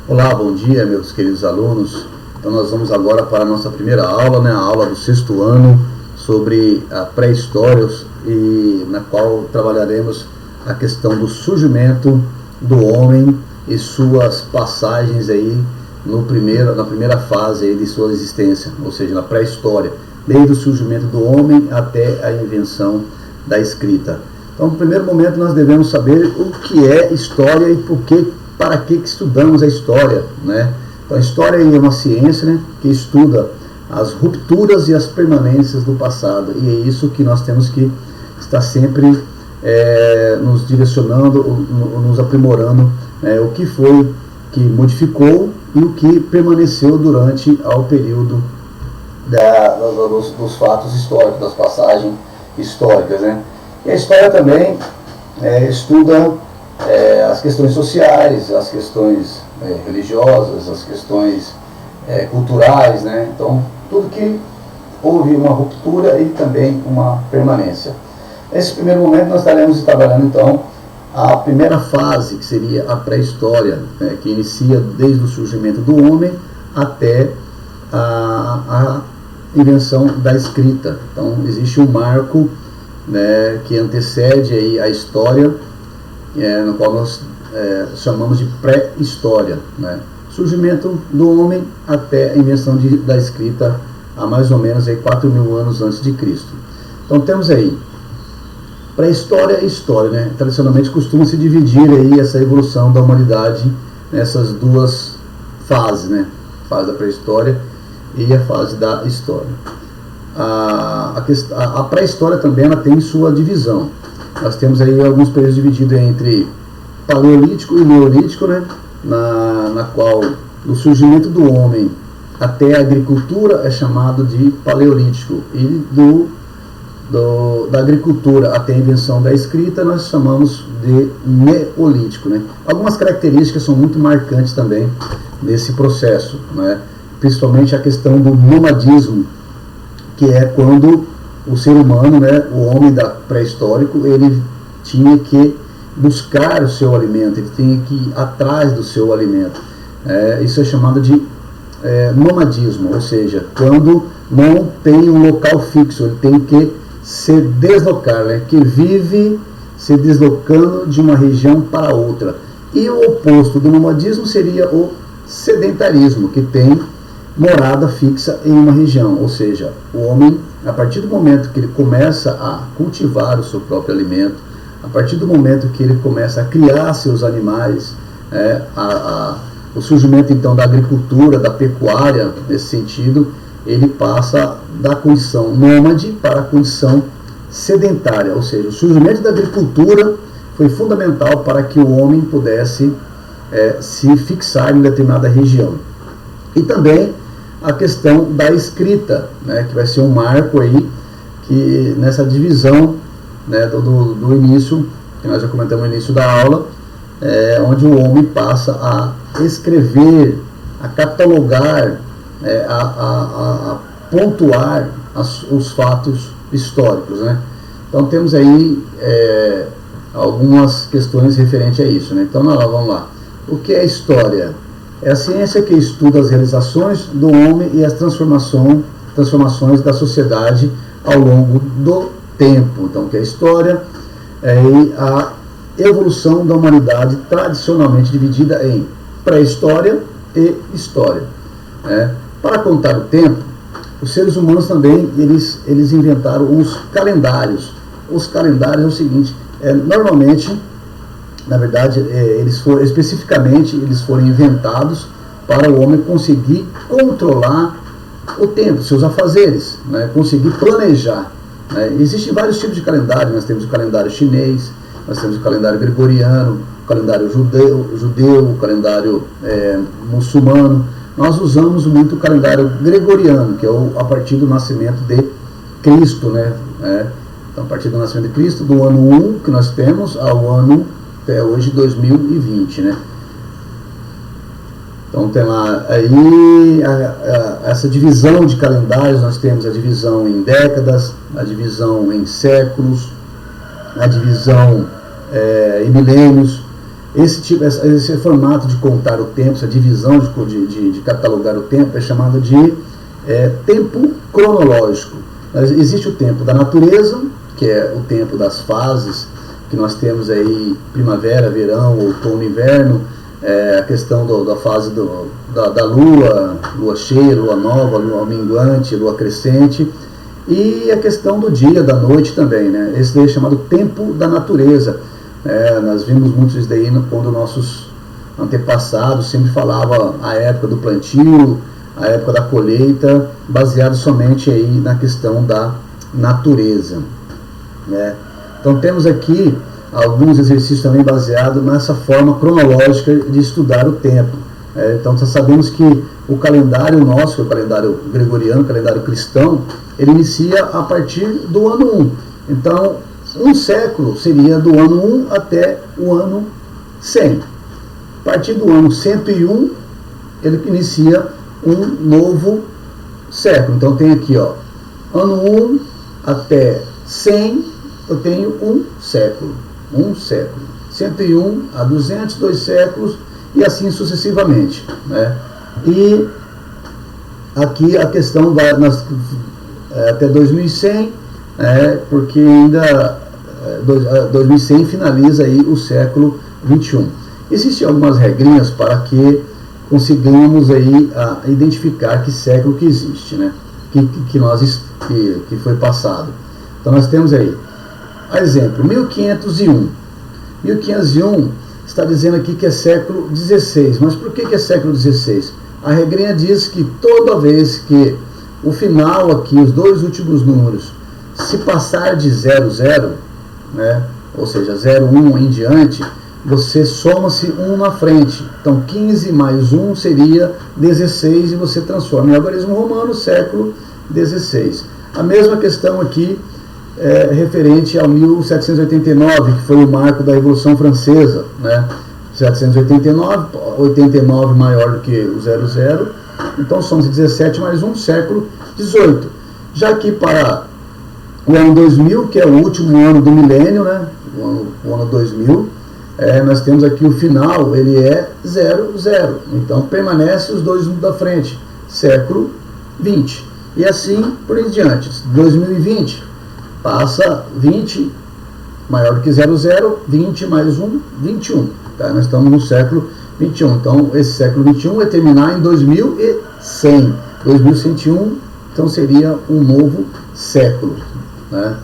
Olá, bom dia, meus queridos alunos. Então nós vamos agora para a nossa primeira aula, né, a aula do 6º ano, sobre a pré-história, e na qual trabalharemos a questão do surgimento do homem e suas passagens aí na primeira fase aí de sua existência, ou seja, na pré-história, desde o surgimento do homem até a invenção da escrita. Então, no primeiro momento, nós devemos saber o que é história e para que estudamos a história, né? Então, a história é uma ciência, né, que estuda as rupturas e as permanências do passado, e é isso que nós temos que estar sempre nos direcionando, nos aprimorando, o que foi que modificou e o que permaneceu durante ao período dos fatos históricos, das passagens históricas, né? E a história também estuda as questões sociais, as questões religiosas, as questões culturais, né? Então, tudo que houve uma ruptura e também uma permanência. Nesse primeiro momento, nós estaremos trabalhando, então, a primeira fase, que seria a pré-história, né, que inicia desde o surgimento do homem até a invenção da escrita. Então, existe um marco, né, que antecede aí a história, no qual nós chamamos de pré-história, né? Surgimento do homem até a invenção da escrita, há mais ou menos aí 4.000 anos antes de Cristo. Então temos aí pré-história e história, né? Tradicionalmente costuma-se dividir aí essa evolução da humanidade nessas duas fases, né? A fase da pré-história e a fase da história. A pré-história também ela tem sua divisão. Nós temos aí alguns períodos divididos entre paleolítico e neolítico, né? Na qual o surgimento do homem até a agricultura é chamado de paleolítico, e da agricultura até a invenção da escrita nós chamamos de neolítico, né? Algumas características são muito marcantes também nesse processo, né? Principalmente a questão do nomadismo, que é quando o ser humano, né, o homem pré-histórico, ele tinha que buscar o seu alimento, ele tinha que ir atrás do seu alimento. Isso é chamado de nomadismo, ou seja, quando não tem um local fixo, ele tem que se deslocar, né, que vive se deslocando de uma região para outra. E o oposto do nomadismo seria o sedentarismo, que tem morada fixa em uma região, ou seja, o homem, a partir do momento que ele começa a cultivar o seu próprio alimento, a partir do momento que ele começa a criar seus animais, o surgimento então da agricultura, da pecuária, nesse sentido, ele passa da condição nômade para a condição sedentária, ou seja, o surgimento da agricultura foi fundamental para que o homem pudesse se fixar em determinada região. E também a questão da escrita, né, que vai ser um marco aí, que nessa divisão, né, do início, que nós já comentamos no início da aula, onde o homem passa a escrever, a catalogar, a pontuar os fatos históricos, né? Então temos aí algumas questões referentes a isso, né? Então vamos lá. O que é história? É a ciência que estuda as realizações do homem e as transformações da sociedade ao longo do tempo. Então, o que é história? É a evolução da humanidade, tradicionalmente dividida em pré-história e história. Para contar o tempo, os seres humanos também eles inventaram os calendários. Os calendários é o seguinte: normalmente, na verdade, eles foram inventados para o homem conseguir controlar o tempo, seus afazeres, né? Conseguir planejar. Existem vários tipos de calendário. Nós temos o calendário chinês, nós temos o calendário gregoriano, o calendário judeu, o calendário muçulmano. Nós usamos muito o calendário gregoriano, que é a partir do nascimento de Cristo, né? Então, a partir do nascimento de Cristo, do ano 1 que nós temos ao ano até hoje 2020, né? Então tem lá aí essa divisão de calendários. Nós temos a divisão em décadas, a divisão em séculos, a divisão em milênios. Esse formato de contar o tempo, essa divisão de catalogar o tempo é chamada de tempo cronológico. Existe o tempo da natureza, que é o tempo das fases, que nós temos aí primavera, verão, outono, inverno, a questão da fase da lua cheia, lua nova, lua minguante, lua crescente, e a questão do dia, da noite também, né? Esse daí é chamado tempo da natureza. Nós vimos muito isso daí quando nossos antepassados sempre falavam a época do plantio, a época da colheita, baseado somente aí na questão da natureza, né? Então temos aqui alguns exercícios também baseados nessa forma cronológica de estudar o tempo. Então sabemos que o calendário nosso, o calendário gregoriano, o calendário cristão, ele inicia a partir do ano 1. Então, um século seria do ano 1 até o ano 100. A partir do ano 101, ele inicia um novo século. Então tem aqui, ó, ano 1 até 100, eu tenho um século. 101 a 200, 2 séculos, e assim sucessivamente, né? E aqui a questão vai até 2100, porque ainda 2100 finaliza aí o século 21. Existem algumas regrinhas para que consigamos aí identificar que século que existe, né? que foi passado. Então nós temos aí, a exemplo, 1501. 1501 está dizendo aqui que é século XVI. Mas por que é século XVI? A regrinha diz que toda vez que o final aqui, os dois últimos números, se passar de 00, né, ou seja, 01 em diante, você soma-se 1 na frente. Então 15 mais 1 seria 16 e você transforma em algarismo romano, século XVI. A mesma questão aqui referente ao 1789, que foi o marco da Revolução Francesa, né? 1789, 89 maior do que o 00, então somos 17 mais 1, século XVIII. Já que para o ano 2000, que é o último ano do milênio, né? O ano 2000, nós temos aqui o final, ele é 00, então permanece os dois da frente, século XX. E assim por em diante. 2020 passa 20 maior do que 00, 20 mais 1, 21. Tá? Nós estamos no século 21. Então, esse século 21 vai terminar em 2100. 2101, então seria um novo século. Né?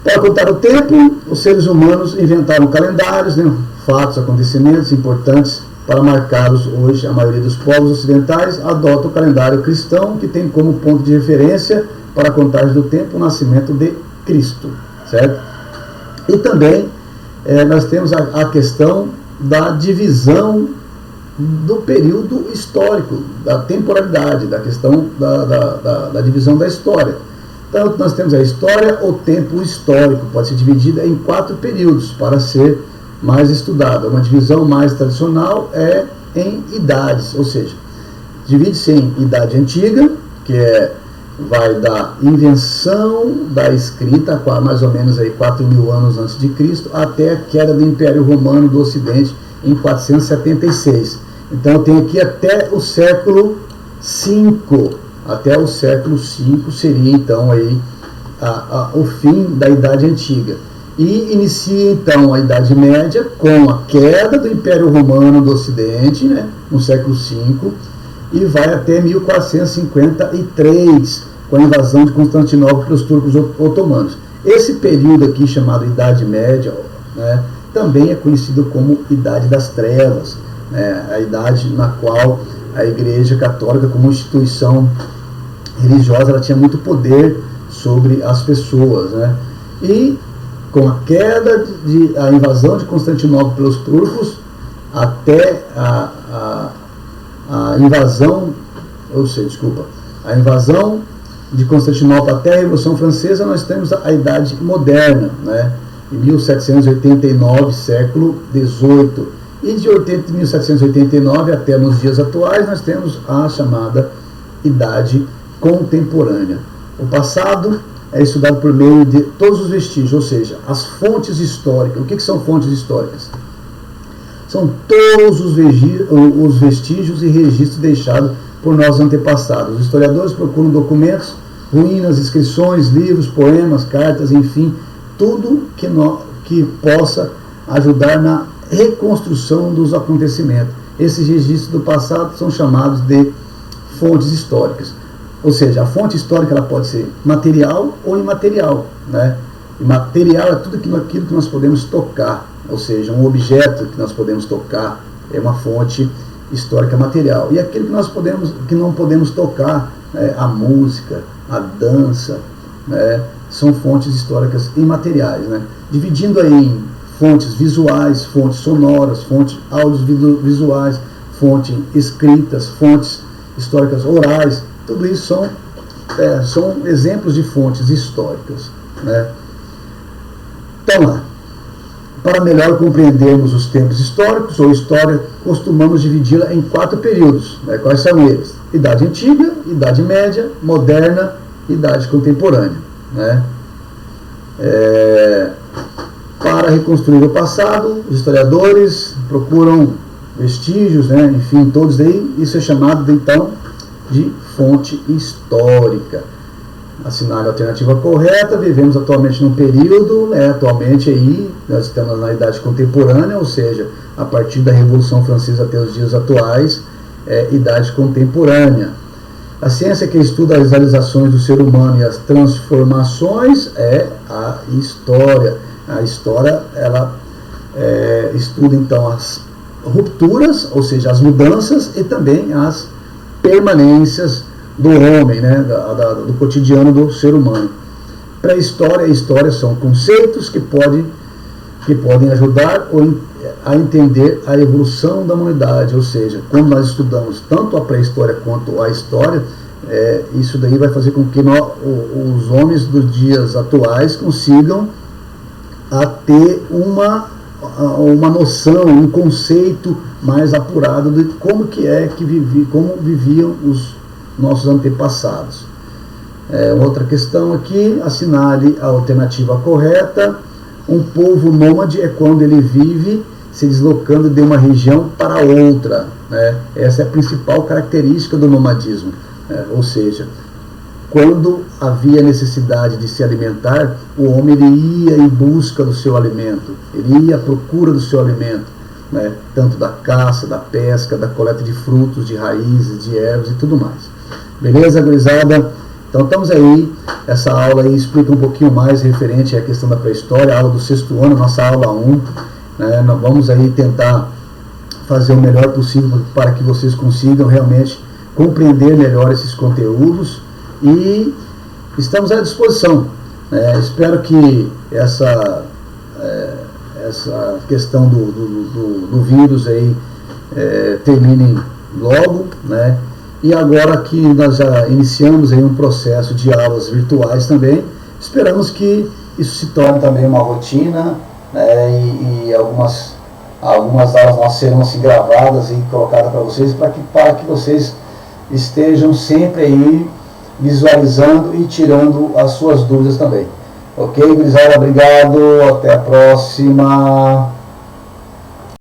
Para contar o tempo, os seres humanos inventaram calendários, né? Fatos, acontecimentos importantes para marcá-los. Hoje, a maioria dos povos ocidentais adota o calendário cristão, que tem como ponto de referência para a contagem do tempo o nascimento de Cristo, certo? E também nós temos a questão da divisão do período histórico, da temporalidade, da questão da divisão da história. Então nós temos a história, o tempo histórico, pode ser dividida em 4 períodos para ser mais estudada. Uma divisão mais tradicional é em idades, ou seja, divide-se em idade antiga, que vai da invenção da escrita, mais ou menos aí 4.000 anos antes de Cristo, até a queda do Império Romano do Ocidente em 476. Então eu tenho aqui até o século V. Até o século V seria então aí o fim da Idade Antiga. E inicia então a Idade Média com a queda do Império Romano do Ocidente, né, no século V, e vai até 1453, com a invasão de Constantinopla pelos turcos otomanos. Esse período aqui, chamado Idade Média, né, também é conhecido como Idade das Trevas, né, a idade na qual a Igreja Católica, como instituição religiosa, ela tinha muito poder sobre as pessoas, né? E com a queda, a invasão de Constantinopla pelos turcos, até a invasão de Constantinopla até a Revolução Francesa, nós temos a Idade Moderna, né? Em 1789, século XVIII. E de 1789 até nos dias atuais, nós temos a chamada Idade Contemporânea. O passado é estudado por meio de todos os vestígios, ou seja, as fontes históricas. O que são fontes históricas? são todos os vestígios e registros deixados por nossos antepassados. Os historiadores procuram documentos, ruínas, inscrições, livros, poemas, cartas, enfim, tudo que possa ajudar na reconstrução dos acontecimentos. Esses registros do passado são chamados de fontes históricas. Ou seja, a fonte histórica ela pode ser material ou imaterial, né? E material é tudo aquilo que nós podemos tocar, ou seja, um objeto que nós podemos tocar é uma fonte histórica material. E aquilo que não podemos tocar, a música, a dança, né, são fontes históricas imateriais, né? Dividindo aí em fontes visuais, fontes sonoras, fontes audiovisuais, fontes escritas, fontes históricas orais, tudo isso são exemplos de fontes históricas, né? Então lá, para melhor compreendermos os tempos históricos ou história, costumamos dividi-la em 4 períodos, né? Quais são eles? Idade Antiga, Idade Média, Moderna, Idade Contemporânea, né? Para reconstruir o passado, os historiadores procuram vestígios, né? Enfim, todos aí, isso é chamado então de fonte histórica. Assinale a alternativa correta. Vivemos atualmente num período, atualmente aí, nós estamos na Idade Contemporânea, ou seja, a partir da Revolução Francesa até os dias atuais, Idade Contemporânea. A ciência que estuda as realizações do ser humano e as transformações é a história. A história, ela estuda então as rupturas, ou seja, as mudanças e também as permanências do homem, né, do cotidiano do ser humano. Pré-história e história são conceitos que podem ajudar a entender a evolução da humanidade, ou seja, quando nós estudamos tanto a pré-história quanto a história, isso daí vai fazer com que os homens dos dias atuais consigam ter uma noção, um conceito mais apurado de como viviam os nossos antepassados. Outra questão aqui, assinale a alternativa correta. Um povo nômade é quando ele vive se deslocando de uma região para outra, né? Essa é a principal característica do nomadismo, ou seja, quando havia necessidade de se alimentar, o homem ele ia em busca do seu alimento, ele ia à procura do seu alimento, né? Tanto da caça, da pesca, da coleta de frutos, de raízes, de ervas e tudo mais. Beleza, gurizada? Então estamos aí, essa aula aí explica um pouquinho mais referente à questão da pré-história, a aula do 6º ano, nossa aula 1, né? Nós vamos aí tentar fazer o melhor possível para que vocês consigam realmente compreender melhor esses conteúdos e estamos à disposição. Espero que essa questão do vírus aí termine logo, né? E agora que nós já iniciamos aí um processo de aulas virtuais também, esperamos que isso se torne também uma rotina, né? E algumas aulas nossas serão assim gravadas e colocadas para vocês, para que vocês estejam sempre aí visualizando e tirando as suas dúvidas também. Ok, gurizada? Obrigado, até a próxima.